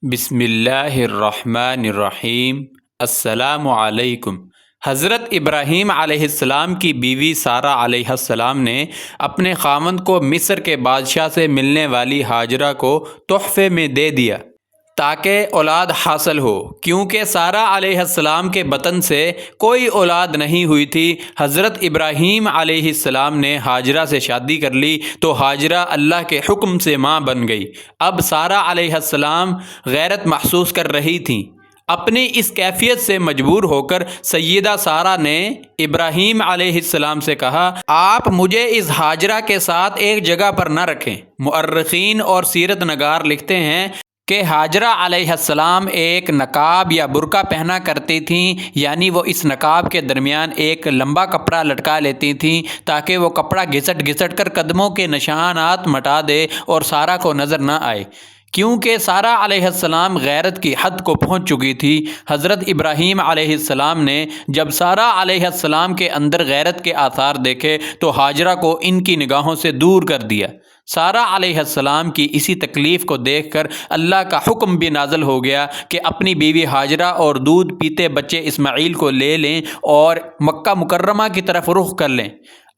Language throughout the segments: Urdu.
بسم اللہ الرحمن الرحیم۔ السلام علیکم۔ حضرت ابراہیم علیہ السلام کی بیوی سارہ علیہ السلام نے اپنے خاوند کو مصر کے بادشاہ سے ملنے والی ہاجرہ کو تحفے میں دے دیا تاکہ اولاد حاصل ہو، کیونکہ سارہ علیہ السلام کے بطن سے کوئی اولاد نہیں ہوئی تھی۔ حضرت ابراہیم علیہ السلام نے ہاجرہ سے شادی کر لی تو ہاجرہ اللہ کے حکم سے ماں بن گئی۔ اب سارہ علیہ السلام غیرت محسوس کر رہی تھیں۔ اپنی اس کیفیت سے مجبور ہو کر سیدہ سارہ نے ابراہیم علیہ السلام سے کہا، آپ مجھے اس ہاجرہ کے ساتھ ایک جگہ پر نہ رکھیں۔ مؤرخین اور سیرت نگار لکھتے ہیں کہ ہاجرہ علیہ السلام ایک نقاب یا برقع پہنا کرتی تھیں، یعنی وہ اس نقاب کے درمیان ایک لمبا کپڑا لٹکا لیتی تھیں تاکہ وہ کپڑا گھسٹ گھسٹ کر قدموں کے نشانات مٹا دے اور سارہ کو نظر نہ آئے۔ کیونکہ سارہ علیہ السلام غیرت کی حد کو پہنچ چکی تھی، حضرت ابراہیم علیہ السلام نے جب سارہ علیہ السلام کے اندر غیرت کے آثار دیکھے تو ہاجرہ کو ان کی نگاہوں سے دور کر دیا۔ سارہ علیہ السلام کی اسی تکلیف کو دیکھ کر اللہ کا حکم بھی نازل ہو گیا کہ اپنی بیوی ہاجرہ اور دودھ پیتے بچے اسماعیل کو لے لیں اور مکہ مکرمہ کی طرف رخ کر لیں۔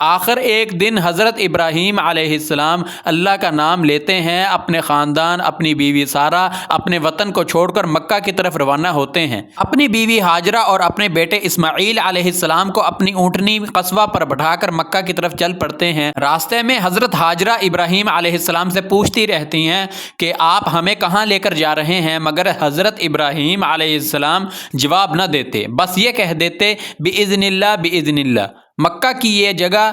آخر ایک دن حضرت ابراہیم علیہ السلام اللہ کا نام لیتے ہیں، اپنے خاندان، اپنی بیوی سارہ، اپنے وطن کو چھوڑ کر مکہ کی طرف روانہ ہوتے ہیں۔ اپنی بیوی ہاجرہ اور اپنے بیٹے اسماعیل علیہ السلام کو اپنی اونٹنی قصوہ پر بٹھا کر مکہ کی طرف چل پڑتے ہیں۔ راستے میں حضرت ہاجرہ ابراہیم علیہ السلام سے پوچھتی رہتی ہیں کہ آپ ہمیں کہاں لے کر جا رہے ہیں، مگر حضرت ابراہیم علیہ السلام جواب نہ دیتے، بس یہ کہہ دیتے بِإِذْنِ اللَّهِ بِإِذْنِ اللَّهِ۔ مکہ کی یہ جگہ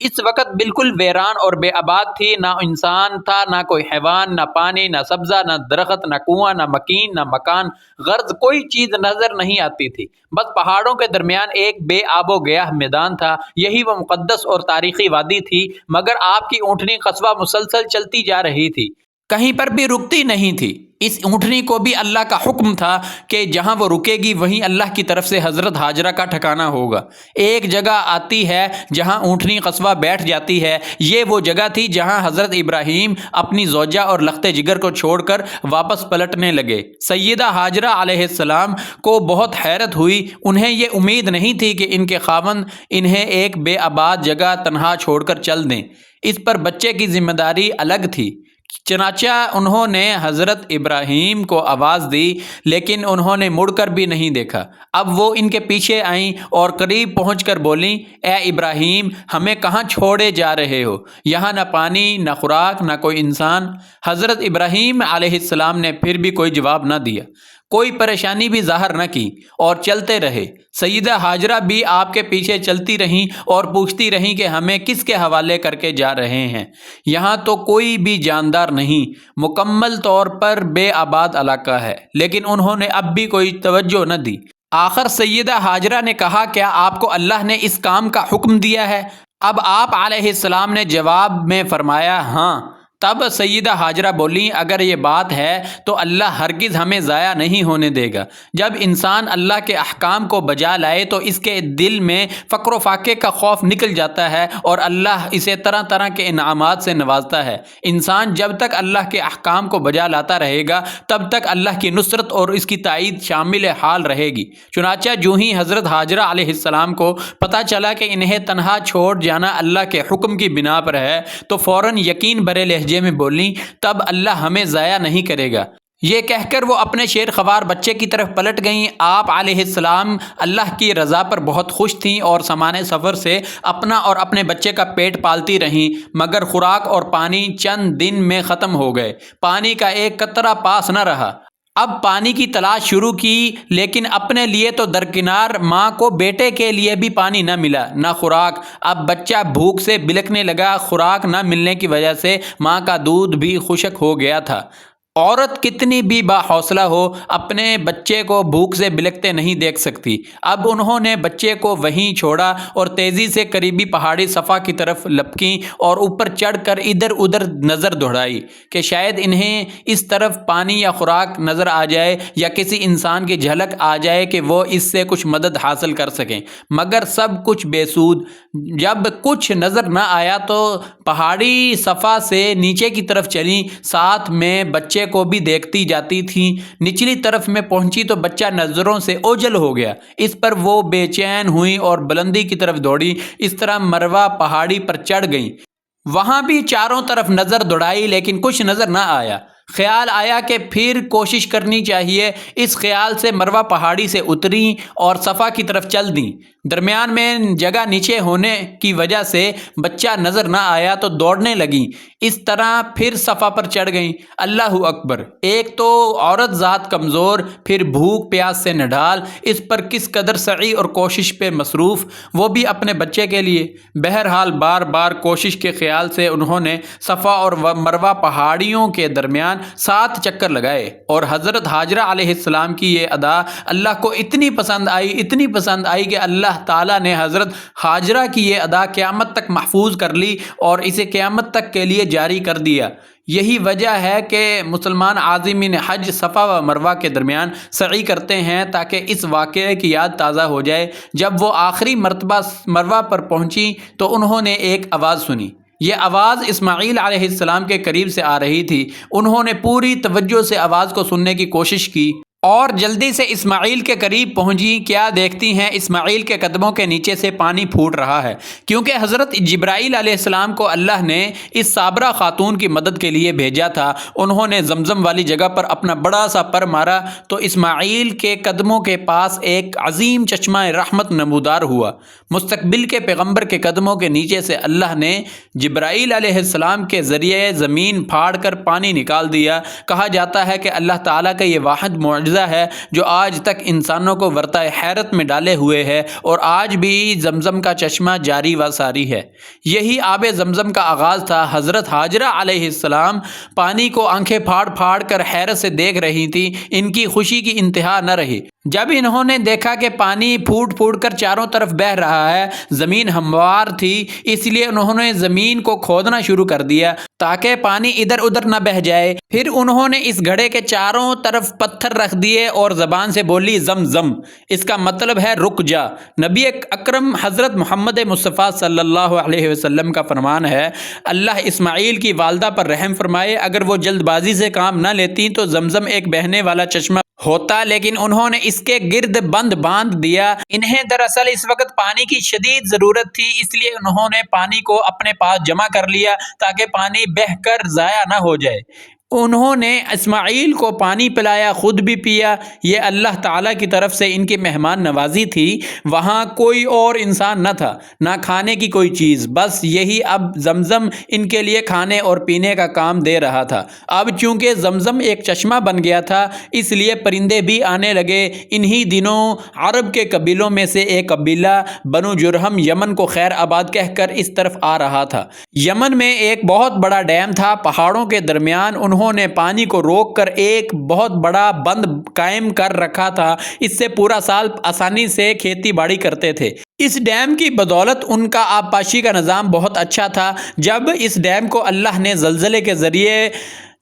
اس وقت بالکل ویران اور بے آباد تھی، نہ انسان تھا، نہ کوئی حیوان، نہ پانی، نہ سبزہ، نہ درخت، نہ کنواں، نہ مکین، نہ مکان، غرض کوئی چیز نظر نہیں آتی تھی۔ بس پہاڑوں کے درمیان ایک بے آب و گیاہ میدان تھا، یہی وہ مقدس اور تاریخی وادی تھی، مگر آپ کی اونٹنی قصوہ مسلسل چلتی جا رہی تھی، کہیں پر بھی رکتی نہیں تھی۔ اس اونٹنی کو بھی اللہ کا حکم تھا کہ جہاں وہ رکے گی وہیں اللہ کی طرف سے حضرت ہاجرہ کا ٹھکانہ ہوگا۔ ایک جگہ آتی ہے جہاں اونٹنی قصوہ بیٹھ جاتی ہے، یہ وہ جگہ تھی جہاں حضرت ابراہیم اپنی زوجہ اور لخت جگر کو چھوڑ کر واپس پلٹنے لگے۔ سیدہ ہاجرہ علیہ السلام کو بہت حیرت ہوئی، انہیں یہ امید نہیں تھی کہ ان کے خاوند انہیں ایک بے آباد جگہ تنہا چھوڑ کر چل دیں۔ اس پر بچے کی ذمہ داری الگ تھی، چنانچہ انہوں نے حضرت ابراہیم کو آواز دی، لیکن انہوں نے مڑ کر بھی نہیں دیکھا۔ اب وہ ان کے پیچھے آئیں اور قریب پہنچ کر بولیں، اے ابراہیم، ہمیں کہاں چھوڑے جا رہے ہو؟ یہاں نہ پانی، نہ خوراک، نہ کوئی انسان۔ حضرت ابراہیم علیہ السلام نے پھر بھی کوئی جواب نہ دیا، کوئی پریشانی بھی ظاہر نہ کی اور چلتے رہے۔ سیدہ ہاجرہ بھی آپ کے پیچھے چلتی رہیں اور پوچھتی رہیں کہ ہمیں کس کے حوالے کر کے جا رہے ہیں؟ یہاں تو کوئی بھی جاندار نہیں، مکمل طور پر بے آباد علاقہ ہے، لیکن انہوں نے اب بھی کوئی توجہ نہ دی۔ آخر سیدہ ہاجرہ نے کہا، کیا آپ کو اللہ نے اس کام کا حکم دیا ہے؟ اب آپ علیہ السلام نے جواب میں فرمایا، ہاں۔ تب سیدہ ہاجرہ بولیں، اگر یہ بات ہے تو اللہ ہرگز ہمیں ضائع نہیں ہونے دے گا۔ جب انسان اللہ کے احکام کو بجا لائے تو اس کے دل میں فقر و فاقے کا خوف نکل جاتا ہے اور اللہ اسے طرح طرح کے انعامات سے نوازتا ہے۔ انسان جب تک اللہ کے احکام کو بجا لاتا رہے گا تب تک اللہ کی نصرت اور اس کی تائید شامل حال رہے گی۔ چنانچہ جو ہی حضرت ہاجرہ علیہ السلام کو پتہ چلا کہ انہیں تنہا چھوڑ جانا اللہ کے حکم کی بنا پر ہے تو فوراً یقین برے لہجے میں بولیں، تب اللہ ہمیں ضائع نہیں کرے گا۔ یہ کہہ کر وہ اپنے شیر خوار بچے کی طرف پلٹ گئیں۔ آپ علیہ السلام اللہ کی رضا پر بہت خوش تھیں اور سامان سفر سے اپنا اور اپنے بچے کا پیٹ پالتی رہیں، مگر خوراک اور پانی چند دن میں ختم ہو گئے، پانی کا ایک قطرہ پاس نہ رہا۔ اب پانی کی تلاش شروع کی، لیکن اپنے لیے تو درکنار، ماں کو بیٹے کے لیے بھی پانی نہ ملا، نہ خوراک۔ اب بچہ بھوک سے بلکنے لگا، خوراک نہ ملنے کی وجہ سے ماں کا دودھ بھی خشک ہو گیا تھا۔ عورت کتنی بھی باحوصلہ ہو، اپنے بچے کو بھوک سے بلکتے نہیں دیکھ سکتی۔ اب انہوں نے بچے کو وہیں چھوڑا اور تیزی سے قریبی پہاڑی صفا کی طرف لپکیں اور اوپر چڑھ کر ادھر ادھر نظر دوڑائی کہ شاید انہیں اس طرف پانی یا خوراک نظر آ جائے یا کسی انسان کی جھلک آ جائے کہ وہ اس سے کچھ مدد حاصل کر سکیں، مگر سب کچھ بے سود۔ جب کچھ نظر نہ آیا تو پہاڑی صفا سے نیچے کی طرف چلیں، ساتھ میں بچے بچے کو بھی دیکھتی جاتی تھیں۔ نچلی طرف میں پہنچی تو بچہ نظروں سے اوجھل ہو گیا۔ اس پر وہ بے چین ہوئیں اور بلندی کی طرف دوڑی۔ اس طرح مروہ پہاڑی پر چڑھ گئیں۔ وہاں بھی چاروں طرف نظر دوڑائی لیکن کچھ نظر نہ آیا۔ خیال آیا کہ پھر کوشش کرنی چاہیے۔ اس خیال سے مروہ پہاڑی سے اتریں اور صفا کی طرف چل دیں۔ درمیان میں جگہ نیچے ہونے کی وجہ سے بچہ نظر نہ آیا تو دوڑنے لگیں۔ اس طرح پھر صفا پر چڑھ گئیں۔ اللہ اکبر! ایک تو عورت ذات کمزور، پھر بھوک پیاس سے نڈھال، اس پر کس قدر سعی اور کوشش پہ مصروف، وہ بھی اپنے بچے کے لیے۔ بہرحال بار بار کوشش کے خیال سے انہوں نے صفا اور مروہ پہاڑیوں کے درمیان 7 چکر لگائے، اور حضرت حاجرہ علیہ السلام کی یہ ادا اللہ کو اتنی پسند آئی کہ اللہ تعالیٰ نے حضرت حاجرہ کی یہ ادا قیامت تک محفوظ کر لی اور اسے قیامت تک کے لیے جاری کر دیا۔ یہی وجہ ہے کہ مسلمان عازمین حج صفا و مروہ کے درمیان سعی کرتے ہیں تاکہ اس واقعے کی یاد تازہ ہو جائے۔ جب وہ آخری مرتبہ مروہ پر پہنچی تو انہوں نے ایک آواز سنی۔ یہ آواز اسماعیل علیہ السلام کے قریب سے آ رہی تھی۔ انہوں نے پوری توجہ سے آواز کو سننے کی کوشش کی اور جلدی سے اسماعیل کے قریب پہنچی۔ کیا دیکھتی ہیں، اسماعیل کے قدموں کے نیچے سے پانی پھوٹ رہا ہے، کیونکہ حضرت جبرائیل علیہ السلام کو اللہ نے اس صابرہ خاتون کی مدد کے لیے بھیجا تھا۔ انہوں نے زمزم والی جگہ پر اپنا بڑا سا پر مارا تو اسماعیل کے قدموں کے پاس ایک عظیم چشمہ رحمت نمودار ہوا۔ مستقبل کے پیغمبر کے قدموں کے نیچے سے اللہ نے جبرائیل علیہ السلام کے ذریعے زمین پھاڑ کر پانی نکال دیا۔ کہا جاتا ہے کہ اللہ تعالیٰ کا یہ واحد معجزہ ہے جو آج تک انسانوں کو ورطہ حیرت میں ڈالے ہوئے ہے، اور آج بھی زمزم کا چشمہ جاری و ساری ہے۔ یہی آب زمزم کا آغاز تھا۔ حضرت حاجرہ علیہ السلام پانی کو آنکھیں پھاڑ پھاڑ کر حیرت سے دیکھ رہی تھی۔ ان کی خوشی کی انتہا نہ رہی جب انہوں نے دیکھا کہ پانی پھوٹ پھوٹ کر چاروں طرف بہہ رہا ہے۔ زمین ہموار تھی، اس لیے انہوں نے زمین کو کھودنا شروع کر دیا تاکہ پانی ادھر ادھر نہ بہہ جائے۔ پھر انہوں نے اس گڑھے کے چاروں طرف پتھر رکھ دیے اور زبان سے بولی زم زم، اس کا مطلب ہے رک جا۔ نبی اکرم حضرت محمد مصطفیٰ صلی اللہ علیہ وسلم کا فرمان ہے، اللہ اسماعیل کی والدہ پر رحم فرمائے، اگر وہ جلد بازی سے کام نہ لیتی تو زمزم ایک بہنے والا چشمہ ہوتا، لیکن انہوں نے اس کے گرد بند باندھ دیا۔ انہیں دراصل اس وقت پانی کی شدید ضرورت تھی، اس لیے انہوں نے پانی کو اپنے پاس جمع کر لیا تاکہ پانی بہہ کر ضائع نہ ہو جائے۔ انہوں نے اسماعیل کو پانی پلایا، خود بھی پیا۔ یہ اللہ تعالیٰ کی طرف سے ان کی مہمان نوازی تھی۔ وہاں کوئی اور انسان نہ تھا، نہ کھانے کی کوئی چیز، بس یہی اب زمزم ان کے لیے کھانے اور پینے کا کام دے رہا تھا۔ اب چونکہ زمزم ایک چشمہ بن گیا تھا، اس لیے پرندے بھی آنے لگے۔ انہی دنوں عرب کے قبیلوں میں سے ایک قبیلہ بنو جرہم یمن کو خیر آباد کہہ کر اس طرف آ رہا تھا۔ یمن میں ایک بہت بڑا ڈیم تھا، پہاڑوں کے درمیان انہوں نے پانی کو روک کر ایک بہت بڑا بند قائم کر رکھا تھا۔ اس سے پورا سال آسانی سے کھیتی باڑی کرتے تھے۔ اس ڈیم کی بدولت ان کا آبپاشی کا نظام بہت اچھا تھا۔ جب اس ڈیم کو اللہ نے زلزلے کے ذریعے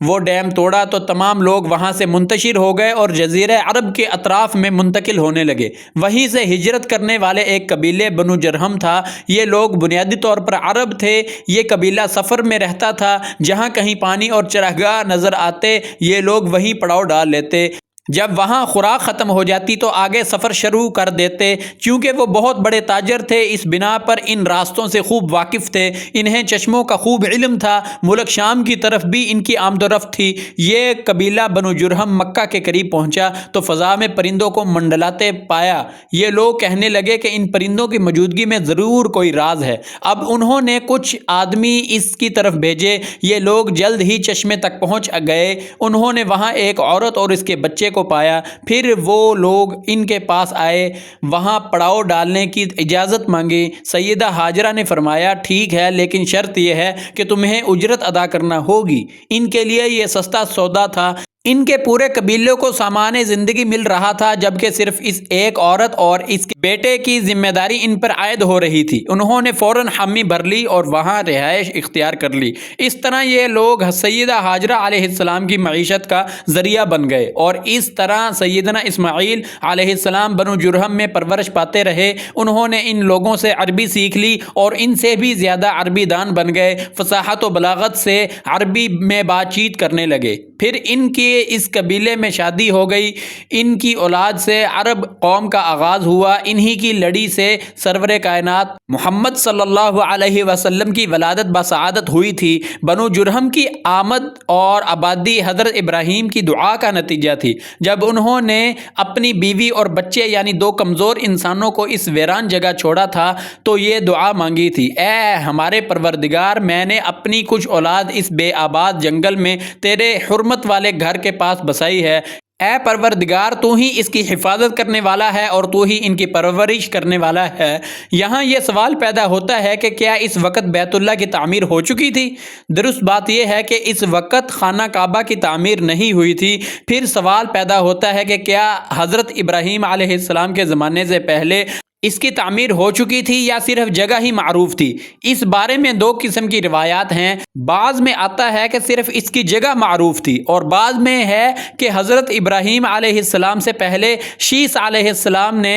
وہ ڈیم توڑا تو تمام لوگ وہاں سے منتشر ہو گئے اور جزیرہ عرب کے اطراف میں منتقل ہونے لگے۔ وہیں سے ہجرت کرنے والے ایک قبیلے بنو جرہم تھا۔ یہ لوگ بنیادی طور پر عرب تھے۔ یہ قبیلہ سفر میں رہتا تھا، جہاں کہیں پانی اور چراگاہ نظر آتے یہ لوگ وہیں پڑاؤ ڈال لیتے۔ جب وہاں خوراک ختم ہو جاتی تو آگے سفر شروع کر دیتے۔ چونکہ وہ بہت بڑے تاجر تھے، اس بنا پر ان راستوں سے خوب واقف تھے۔ انہیں چشموں کا خوب علم تھا۔ ملک شام کی طرف بھی ان کی آمد و رفت تھی۔ یہ قبیلہ بنو جرہم مکہ کے قریب پہنچا تو فضا میں پرندوں کو منڈلاتے پایا۔ یہ لوگ کہنے لگے کہ ان پرندوں کی موجودگی میں ضرور کوئی راز ہے۔ اب انہوں نے کچھ آدمی اس کی طرف بھیجے۔ یہ لوگ جلد ہی چشمے تک پہنچ گئے۔ انہوں نے وہاں ایک عورت اور اس کے بچے کو پایا۔ پھر وہ لوگ ان کے پاس آئے، وہاں پڑاؤ ڈالنے کی اجازت مانگی۔ سیدہ حاجرہ نے فرمایا ٹھیک ہے، لیکن شرط یہ ہے کہ تمہیں اجرت ادا کرنا ہوگی۔ ان کے لیے یہ سستا سودا تھا۔ ان کے پورے قبیلے کو سامان زندگی مل رہا تھا، جبکہ صرف اس ایک عورت اور اس کے بیٹے کی ذمہ داری ان پر عائد ہو رہی تھی۔ انہوں نے فوراً حامی بھر لی اور وہاں رہائش اختیار کر لی۔ اس طرح یہ لوگ سیدہ ہاجرہ علیہ السلام کی معیشت کا ذریعہ بن گئے، اور اس طرح سیدنا اسماعیل علیہ السلام بنو جرہم میں پرورش پاتے رہے۔ انہوں نے ان لوگوں سے عربی سیکھ لی اور ان سے بھی زیادہ عربی دان بن گئے، فصاحت و بلاغت سے عربی میں بات چیت کرنے لگے۔ پھر ان کی اس قبیلے میں شادی ہو گئی۔ ان کی اولاد سے عرب قوم کا آغاز ہوا۔ انہی کی لڑی سے سرور کائنات محمد صلی اللہ علیہ وسلم کی ولادت بسعادت ہوئی تھی۔ بنو جرہم کی آمد اور آبادی حضرت ابراہیم کی دعا کا نتیجہ تھی۔ جب انہوں نے اپنی بیوی اور بچے یعنی 2 کمزور انسانوں کو اس ویران جگہ چھوڑا تھا تو یہ دعا مانگی تھی، اے ہمارے پروردگار، میں نے اپنی کچھ اولاد اس بے آباد جنگل میں تیرے حرمت والے گھر کے پاس بسائی ہے۔ اے پروردگار، تو ہی اس کی حفاظت کرنے والا ہے اور تو ہی ان کی پرورش کرنے والا ہے۔ یہاں یہ سوال پیدا ہوتا ہے کہ کیا اس وقت بیت اللہ کی تعمیر ہو چکی تھی؟ درست بات یہ ہے کہ اس وقت خانہ کعبہ کی تعمیر نہیں ہوئی تھی۔ پھر سوال پیدا ہوتا ہے کہ کیا حضرت ابراہیم علیہ السلام کے زمانے سے پہلے اس کی تعمیر ہو چکی تھی یا صرف جگہ ہی معروف تھی؟ اس بارے میں 2 قسم کی روایات ہیں۔ بعض میں آتا ہے کہ صرف اس کی جگہ معروف تھی، اور بعض میں ہے کہ حضرت ابراہیم علیہ السلام سے پہلے شیث علیہ السلام نے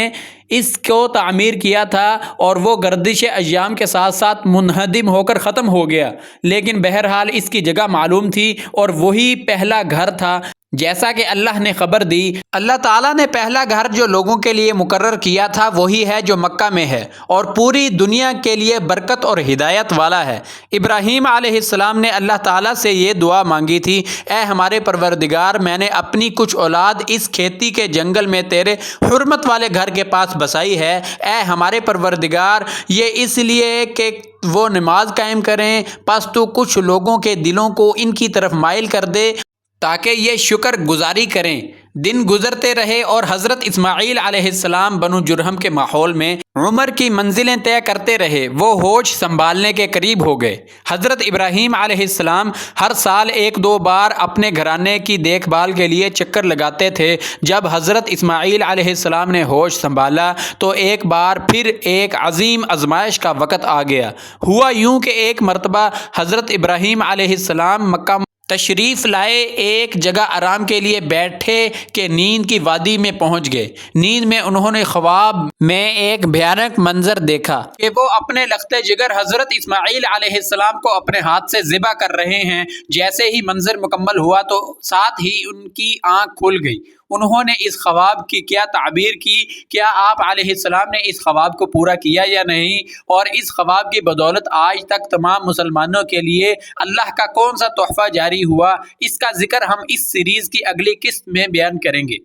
اس کو تعمیر کیا تھا اور وہ گردش ایام کے ساتھ ساتھ منہدم ہو کر ختم ہو گیا، لیکن بہرحال اس کی جگہ معلوم تھی اور وہی پہلا گھر تھا۔ جیسا کہ اللہ نے خبر دی، اللہ تعالیٰ نے پہلا گھر جو لوگوں کے لیے مقرر کیا تھا وہی ہے جو مکہ میں ہے اور پوری دنیا کے لیے برکت اور ہدایت والا ہے۔ ابراہیم علیہ السلام نے اللہ تعالیٰ سے یہ دعا مانگی تھی، اے ہمارے پروردگار، میں نے اپنی کچھ اولاد اس کھیتی کے جنگل میں تیرے حرمت والے گھر کے پاس بسائی ہے۔ اے ہمارے پروردگار، یہ اس لیے کہ وہ نماز قائم کریں، پس تو کچھ لوگوں کے دلوں کو ان کی طرف مائل کر دے تاکہ یہ شکر گزاری کریں۔ دن گزرتے رہے اور حضرت اسماعیل علیہ السلام بنو جرہم کے ماحول میں عمر کی منزلیں طے کرتے رہے۔ وہ ہوش سنبھالنے کے قریب ہو گئے۔ حضرت ابراہیم علیہ السلام ہر سال 1-2 بار اپنے گھرانے کی دیکھ بھال کے لیے چکر لگاتے تھے۔ جب حضرت اسماعیل علیہ السلام نے ہوش سنبھالا تو ایک بار پھر ایک عظیم آزمائش کا وقت آ گیا۔ ہوا یوں کہ ایک مرتبہ حضرت ابراہیم علیہ السلام مکہ تشریف لائے، ایک جگہ آرام کے لیے بیٹھے کہ نیند کی وادی میں پہنچ گئے۔ نیند میں انہوں نے خواب میں ایک بھیانک منظر دیکھا کہ وہ اپنے لخت جگر حضرت اسماعیل علیہ السلام کو اپنے ہاتھ سے ذبح کر رہے ہیں۔ جیسے ہی منظر مکمل ہوا تو ساتھ ہی ان کی آنکھ کھل گئی۔ انہوں نے اس خواب کی کیا تعبیر کی؟ کیا آپ علیہ السلام نے اس خواب کو پورا کیا یا نہیں؟ اور اس خواب کی بدولت آج تک تمام مسلمانوں کے لیے اللہ کا کون سا تحفہ جاری ہوا؟ اس کا ذکر ہم اس سیریز کی اگلی قسط میں بیان کریں گے۔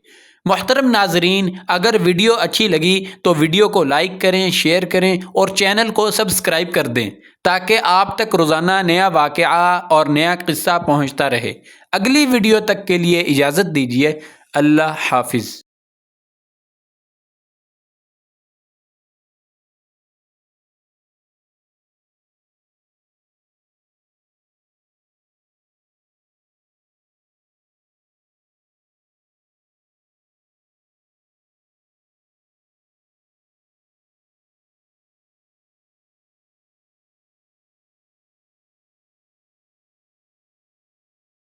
محترم ناظرین، اگر ویڈیو اچھی لگی تو ویڈیو کو لائک کریں، شیئر کریں اور چینل کو سبسکرائب کر دیں تاکہ آپ تک روزانہ نیا واقعہ اور نیا قصہ پہنچتا رہے۔ اگلی ویڈیو تک کے لیے اجازت دیجیے۔ اللہ حافظ۔